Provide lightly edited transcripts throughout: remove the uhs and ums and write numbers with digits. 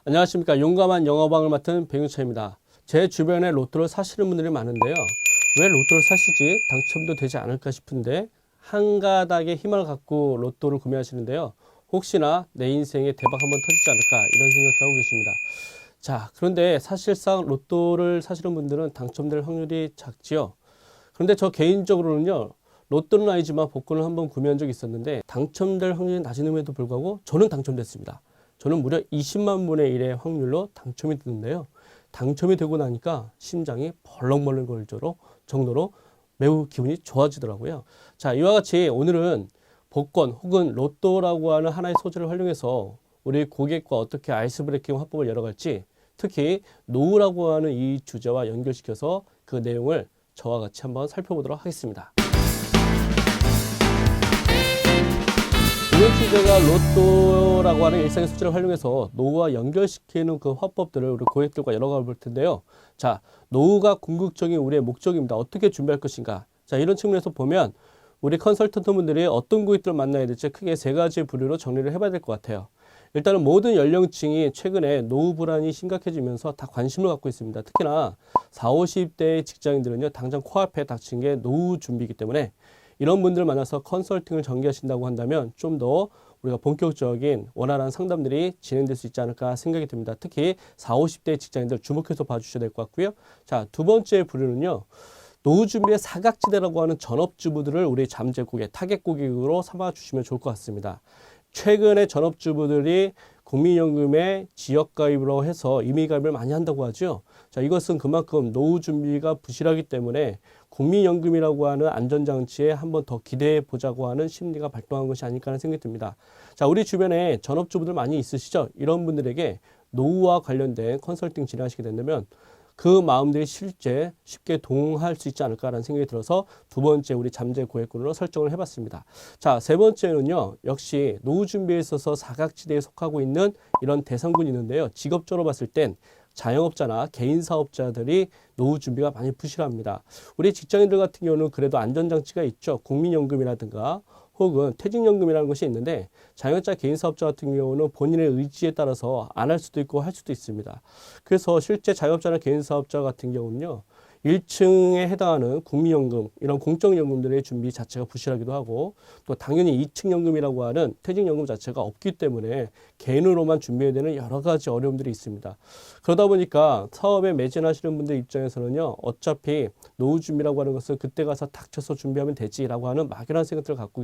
안녕하십니까. 용감한 영어방을 맡은 백윤차입니다. 제 주변에 로또를 사시는 분들이 많은데요. 왜 로또를 사시지? 당첨도 되지 않을까 싶은데 한 가닥의 희망을 갖고 로또를 구매하시는데요. 혹시나 내 인생에 대박 한번 터지지 않을까 이런 생각도 하고 계십니다. 자, 그런데 사실상 로또를 사시는 분들은 당첨될 확률이 작지요. 그런데 저 개인적으로는요. 로또는 아니지만 복권을 한번 구매한 적이 있었는데 당첨될 확률이 낮음에도 불구하고 저는 당첨됐습니다. 저는 무려 20만 분의 1의 확률로 당첨이 되는데요. 당첨이 되고 나니까 심장이 벌렁벌렁 거릴 정도로 매우 기분이 좋아지더라고요. 자, 이와 같이 오늘은 복권 혹은 로또라고 하는 하나의 소재를 활용해서 우리 고객과 어떻게 아이스 브레이킹 화법을 열어갈지, 특히 노후라고 하는 이 주제와 연결시켜서 그 내용을 저와 같이 한번 살펴보도록 하겠습니다. 이번 주제가 로또라고 하는 일상의 수치를 활용해서 노후와 연결시키는 그 화법들을 우리 고객들과 열어가 볼 텐데요. 자, 노후가 궁극적인 우리의 목적입니다. 어떻게 준비할 것인가? 자, 이런 측면에서 보면 우리 컨설턴트 분들이 어떤 고객들을 만나야 될지 크게 세 가지 부류로 정리를 해봐야 될 것 같아요. 일단은 모든 연령층이 최근에 노후 불안이 심각해지면서 다 관심을 갖고 있습니다. 특히나 40, 50대의 직장인들은요, 당장 코앞에 닥친 게 노후 준비이기 때문에 이런 분들을 만나서 컨설팅을 전개하신다고 한다면 좀 더 우리가 본격적인 원활한 상담들이 진행될 수 있지 않을까 생각이 듭니다. 특히 40, 50대 직장인들 주목해서 봐주셔야 될 것 같고요. 자, 두 번째 부류는요. 노후 준비의 사각지대라고 하는 전업주부들을 우리 잠재 고객, 타겟 고객으로 삼아주시면 좋을 것 같습니다. 최근에 전업주부들이 국민연금에 지역가입으로 해서 임의가입을 많이 한다고 하죠. 자, 이것은 그만큼 노후 준비가 부실하기 때문에 국민연금이라고 하는 안전장치에 한번 더 기대해 보자고 하는 심리가 발동한 것이 아닐까 하는 생각이 듭니다. 자, 우리 주변에 전업주부들 많이 있으시죠? 이런 분들에게 노후와 관련된 컨설팅 진행하시게 된다면 그 마음들이 실제 쉽게 동할 수 있지 않을까라는 생각이 들어서 두 번째 우리 잠재 고객군으로 설정을 해봤습니다. 자, 세 번째는요. 역시 노후 준비에 있어서 사각지대에 속하고 있는 이런 대상군이 있는데요. 직업적으로 봤을 땐 자영업자나 개인 사업자들이 노후 준비가 많이 부실합니다. 우리 직장인들 같은 경우는 그래도 안전장치가 있죠. 국민연금이라든가 혹은 퇴직연금이라는 것이 있는데 자영업자 개인 사업자 같은 경우는 본인의 의지에 따라서 안 할 수도 있고 할 수도 있습니다. 그래서 실제 자영업자나 개인 사업자 같은 경우는요. 1층에 해당하는 국민연금, 이런 공적연금들의 준비 자체가 부실하기도 하고 또 당연히 2층 연금이라고 하는 퇴직연금 자체가 없기 때문에 개인으로만 준비해야 되는 여러 가지 어려움들이 있습니다. 그러다 보니까 사업에 매진하시는 분들 입장에서는요. 어차피 노후 준비라고 하는 것은 그때 가서 닥쳐서 준비하면 되지라고 하는 막연한 생각들을 갖고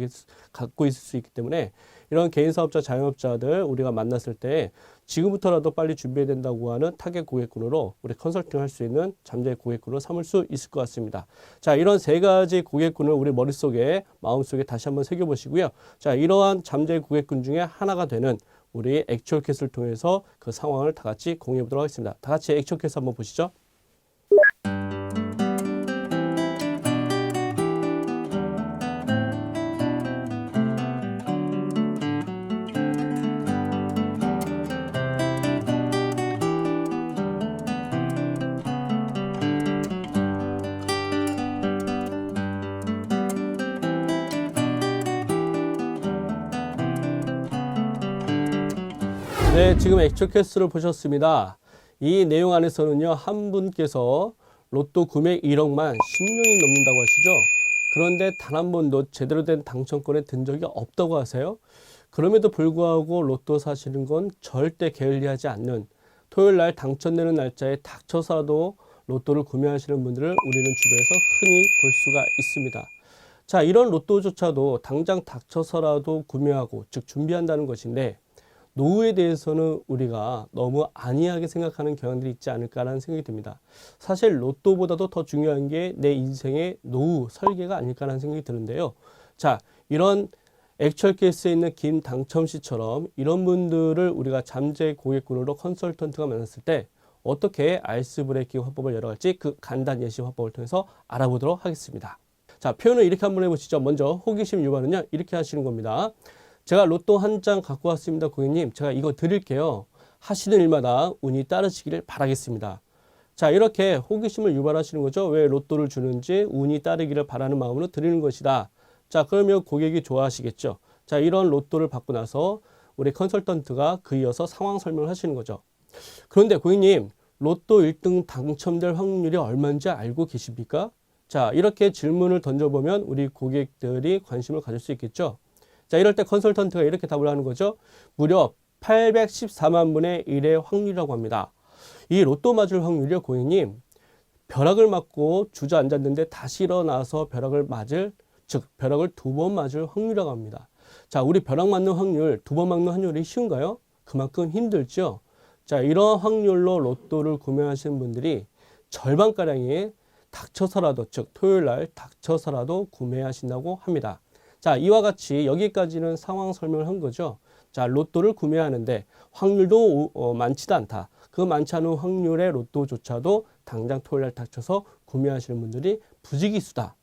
있을 수 있기 때문에 이런 개인 사업자, 자영업자들 우리가 만났을 때 지금부터라도 빨리 준비해야 된다고 하는 타겟 고객군으로 우리 컨설팅 할 수 있는 잠재 고객군으로 삼을 수 있을 것 같습니다. 자, 이런 세 가지 고객군을 우리 머릿속에, 마음속에 다시 한번 새겨보시고요. 자, 이러한 잠재 고객군 중에 하나가 되는 우리 액츄얼 캣을 통해서 그 상황을 다 같이 공유해 보도록 하겠습니다. 다 같이 액츄얼 캣 한번 보시죠. 네, 지금 액츄얼 캣을 보셨습니다. 이 내용 안에서는요, 한 분께서 로또 구매 1억만 10년이 넘는다고 하시죠. 그런데 단 한 번도 제대로 된 당첨권에 든 적이 없다고 하세요. 그럼에도 불구하고 로또 사시는 건 절대 게을리하지 않는, 토요일 날 당첨되는 날짜에 닥쳐서라도 로또를 구매하시는 분들을 우리는 주변에서 흔히 볼 수가 있습니다. 자, 이런 로또조차도 당장 닥쳐서라도 구매하고, 즉 준비한다는 것인데 노후에 대해서는 우리가 너무 안이하게 생각하는 경향들이 있지 않을까라는 생각이 듭니다. 사실 로또보다도 더 중요한 게 내 인생의 노후 설계가 아닐까라는 생각이 드는데요. 자, 이런 액츄얼 케이스에 있는 김당첨 씨처럼 이런 분들을 우리가 잠재 고객군으로 컨설턴트가 만났을 때 어떻게 아이스 브레이킹 화법을 열어갈지 그 간단 예시 화법을 통해서 알아보도록 하겠습니다. 자, 표현을 이렇게 한번 해보시죠. 먼저 호기심 유발은요, 이렇게 하시는 겁니다. 제가 로또 한 장 갖고 왔습니다. 고객님, 제가 이거 드릴게요. 하시는 일마다 운이 따르시기를 바라겠습니다. 자, 이렇게 호기심을 유발하시는 거죠. 왜 로또를 주는지 운이 따르기를 바라는 마음으로 드리는 것이다. 자, 그러면 고객이 좋아하시겠죠. 자, 이런 로또를 받고 나서 우리 컨설턴트가 그 이어서 상황 설명을 하시는 거죠. 그런데 고객님, 로또 1등 당첨될 확률이 얼마인지 알고 계십니까? 자, 이렇게 질문을 던져보면 우리 고객들이 관심을 가질 수 있겠죠. 자, 이럴 때 컨설턴트가 이렇게 답을 하는 거죠. 무려 814만 분의 1의 확률이라고 합니다. 이 로또 맞을 확률이요, 고객님. 벼락을 맞고 주저앉았는데 다시 일어나서 벼락을 맞을, 즉 벼락을 2번 맞을 확률이라고 합니다. 자, 우리 벼락 맞는 확률, 2번 맞는 확률이 쉬운가요? 그만큼 힘들죠. 자, 이런 확률로 로또를 구매하시는 분들이 절반가량이 닥쳐서라도, 즉 토요일 날 닥쳐서라도 구매하신다고 합니다. 자, 이와 같이 여기까지는 상황 설명을 한 거죠. 자, 로또를 구매하는데 확률도 많지도 않다. 그 많지 않은 확률의 로또조차도 당장 토요일 날 닥쳐서 구매하시는 분들이 부지기수다.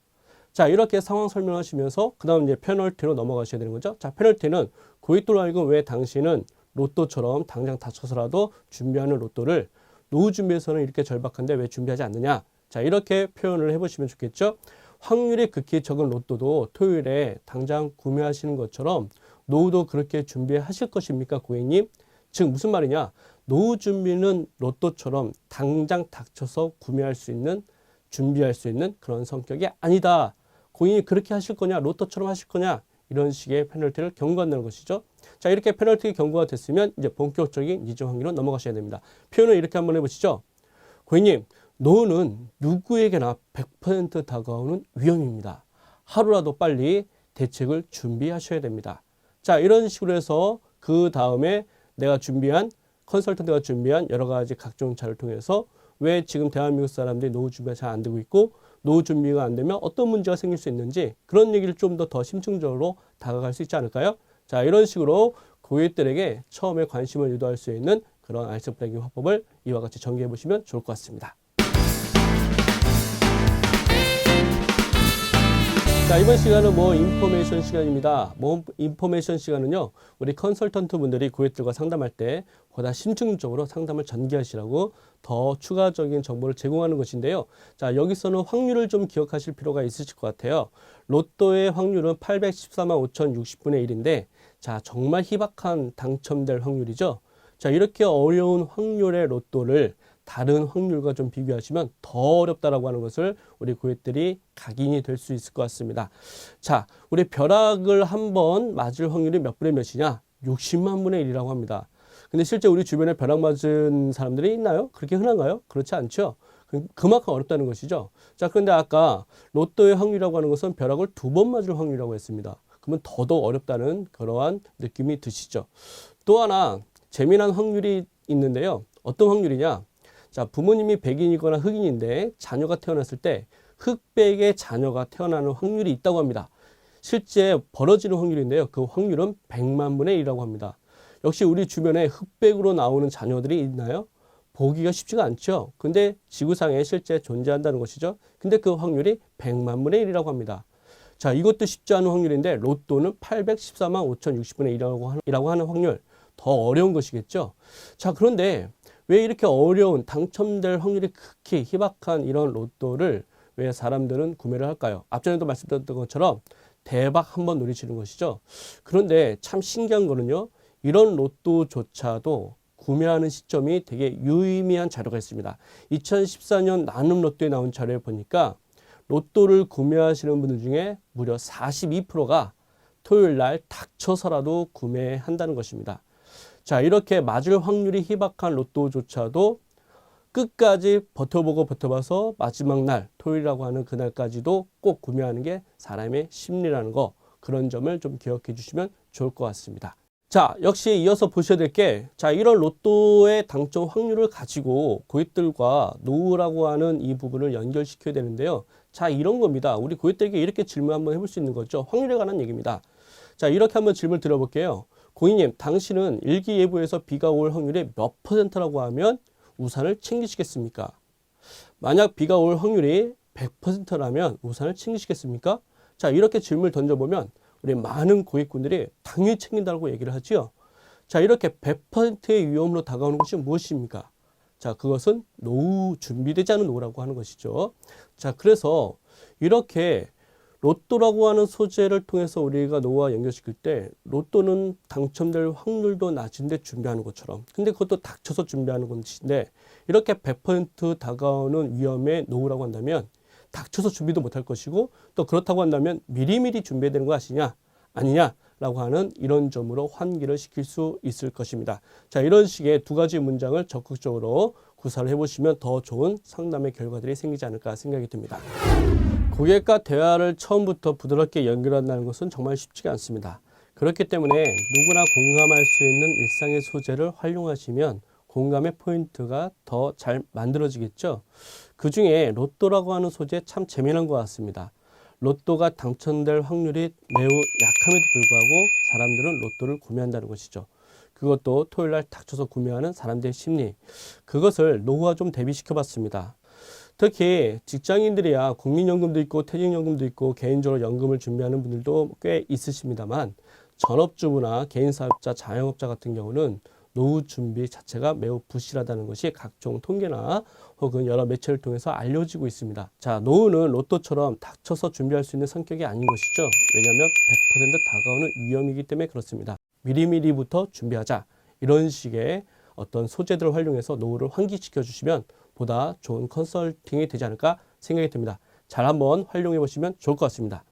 자, 이렇게 상황 설명하시면서 그 다음 이제 페널티로 넘어가셔야 되는 거죠. 자, 페널티는 고객들 알고 왜 당신은 로또처럼 당장 닥쳐서라도 준비하는 로또를 노후 준비에서는 이렇게 절박한데 왜 준비하지 않느냐. 자, 이렇게 표현을 해보시면 좋겠죠. 확률이 극히 적은 로또도 토요일에 당장 구매하시는 것처럼 노후도 그렇게 준비하실 것입니까, 고객님? 즉 무슨 말이냐? 노후 준비는 로또처럼 당장 닥쳐서 구매할 수 있는, 준비할 수 있는 그런 성격이 아니다. 고객님이 그렇게 하실 거냐? 로또처럼 하실 거냐? 이런 식의 페널티를 경고한다는 것이죠. 자, 이렇게 페널티 경고가 됐으면 이제 본격적인 이중 확률로 넘어가셔야 됩니다. 표현을 이렇게 한번 해보시죠. 고객님, 노후는 누구에게나 100% 다가오는 위험입니다. 하루라도 빨리 대책을 준비하셔야 됩니다. 자, 이런 식으로 해서 그 다음에 내가 준비한, 컨설턴트가 준비한 여러 가지 각종 자료를 통해서 왜 지금 대한민국 사람들이 노후 준비가 잘 안 되고 있고 노후 준비가 안 되면 어떤 문제가 생길 수 있는지 그런 얘기를 좀 더 심층적으로 다가갈 수 있지 않을까요? 자, 이런 식으로 고객들에게 처음에 관심을 유도할 수 있는 그런 알쓸 브레이킹 화법을 이와 같이 전개해 보시면 좋을 것 같습니다. 자, 이번 시간은 인포메이션 시간입니다. 인포메이션 시간은요, 우리 컨설턴트 분들이 고객들과 상담할 때 보다 심층적으로 상담을 전개하시라고 더 추가적인 정보를 제공하는 것인데요. 자, 여기서는 확률을 좀 기억하실 필요가 있으실 것 같아요. 로또의 확률은 814만 5,060분의 1인데, 자, 정말 희박한 당첨될 확률이죠. 자, 이렇게 어려운 확률의 로또를 다른 확률과 좀 비교하시면 더 어렵다라고 하는 것을 우리 고객들이 각인이 될 수 있을 것 같습니다. 자, 우리 벼락을 한번 맞을 확률이 몇 분의 몇이냐? 60만 분의 1이라고 합니다. 근데 실제 우리 주변에 벼락 맞은 사람들이 있나요? 그렇게 흔한가요? 그렇지 않죠. 그만큼 어렵다는 것이죠. 자, 그런데 아까 로또의 확률이라고 하는 것은 벼락을 2번 맞을 확률이라고 했습니다. 그러면 더더욱 어렵다는 그러한 느낌이 드시죠. 또 하나 재미난 확률이 있는데요. 어떤 확률이냐? 자, 부모님이 백인이거나 흑인인데 자녀가 태어났을 때 흑백의 자녀가 태어나는 확률이 있다고 합니다. 실제 벌어지는 확률인데요. 그 확률은 100만 분의 1이라고 합니다. 역시 우리 주변에 흑백으로 나오는 자녀들이 있나요? 보기가 쉽지가 않죠. 근데 지구상에 실제 존재한다는 것이죠. 근데 그 확률이 100만 분의 1이라고 합니다. 자, 이것도 쉽지 않은 확률인데 로또는 814만 5,060분의 1이라고 하는 확률, 더 어려운 것이겠죠. 자, 그런데 왜 이렇게 어려운 당첨될 확률이 극히 희박한 이런 로또를 왜 사람들은 구매를 할까요? 앞전에도 말씀드렸던 것처럼 대박 한번 노리시는 것이죠. 그런데 참 신기한 거는요. 이런 로또조차도 구매하는 시점이 되게 유의미한 자료가 있습니다. 2014년 나눔 로또에 나온 자료에 보니까 로또를 구매하시는 분들 중에 무려 42%가 토요일 날 닥쳐서라도 구매한다는 것입니다. 자, 이렇게 맞을 확률이 희박한 로또조차도 끝까지 버텨보고 버텨봐서 마지막 날 토요일이라고 하는 그날까지도 꼭 구매하는 게 사람의 심리라는 거, 그런 점을 좀 기억해 주시면 좋을 것 같습니다. 자, 역시 이어서 보셔야 될 게, 자, 이런 로또의 당첨 확률을 가지고 고객들과 노후라고 하는 이 부분을 연결시켜야 되는데요. 자, 이런 겁니다. 우리 고객들에게 이렇게 질문 한번 해볼 수 있는 거죠. 확률에 관한 얘기입니다. 자, 이렇게 한번 질문 드려볼게요. 고객님, 당신은 일기예보에서 비가 올 확률이 몇 %라고 하면 우산을 챙기시겠습니까? 만약 비가 올 확률이 100%라면 우산을 챙기시겠습니까? 자, 이렇게 질문을 던져보면 우리 많은 고객분들이 당연히 챙긴다고 얘기를 하지요. 자, 이렇게 100%의 위험으로 다가오는 것이 무엇입니까? 자, 그것은 노후, 준비되지 않은 노후라고 하는 것이죠. 자, 그래서 이렇게 로또라고 하는 소재를 통해서 우리가 노후와 연결시킬 때 로또는 당첨될 확률도 낮은데 준비하는 것처럼, 근데 그것도 닥쳐서 준비하는 것인데, 이렇게 100% 다가오는 위험의 노후라고 한다면 닥쳐서 준비도 못할 것이고, 또 그렇다고 한다면 미리미리 준비해야 되는 거 아시냐 아니냐라고 하는 이런 점으로 환기를 시킬 수 있을 것입니다. 자, 이런 식의 두 가지 문장을 적극적으로 구사를 해보시면 더 좋은 상담의 결과들이 생기지 않을까 생각이 듭니다. 고객과 대화를 처음부터 부드럽게 연결한다는 것은 정말 쉽지가 않습니다. 그렇기 때문에 누구나 공감할 수 있는 일상의 소재를 활용하시면 공감의 포인트가 더 잘 만들어지겠죠. 그 중에 로또라고 하는 소재 참 재미난 것 같습니다. 로또가 당첨될 확률이 매우 약함에도 불구하고 사람들은 로또를 구매한다는 것이죠. 그것도 토요일날 닥쳐서 구매하는 사람들의 심리, 그것을 노후와 좀 대비시켜 봤습니다. 특히 직장인들이야 국민연금도 있고 퇴직연금도 있고 개인적으로 연금을 준비하는 분들도 꽤 있으십니다만, 전업주부나 개인사업자, 자영업자 같은 경우는 노후 준비 자체가 매우 부실하다는 것이 각종 통계나 혹은 여러 매체를 통해서 알려지고 있습니다. 자, 노후는 로또처럼 닥쳐서 준비할 수 있는 성격이 아닌 것이죠. 왜냐하면 100% 다가오는 위험이기 때문에 그렇습니다. 미리미리부터 준비하자, 이런 식의 어떤 소재들을 활용해서 노후를 환기시켜 주시면 보다 좋은 컨설팅이 되지 않을까 생각이 듭니다. 잘 한번 활용해 보시면 좋을 것 같습니다.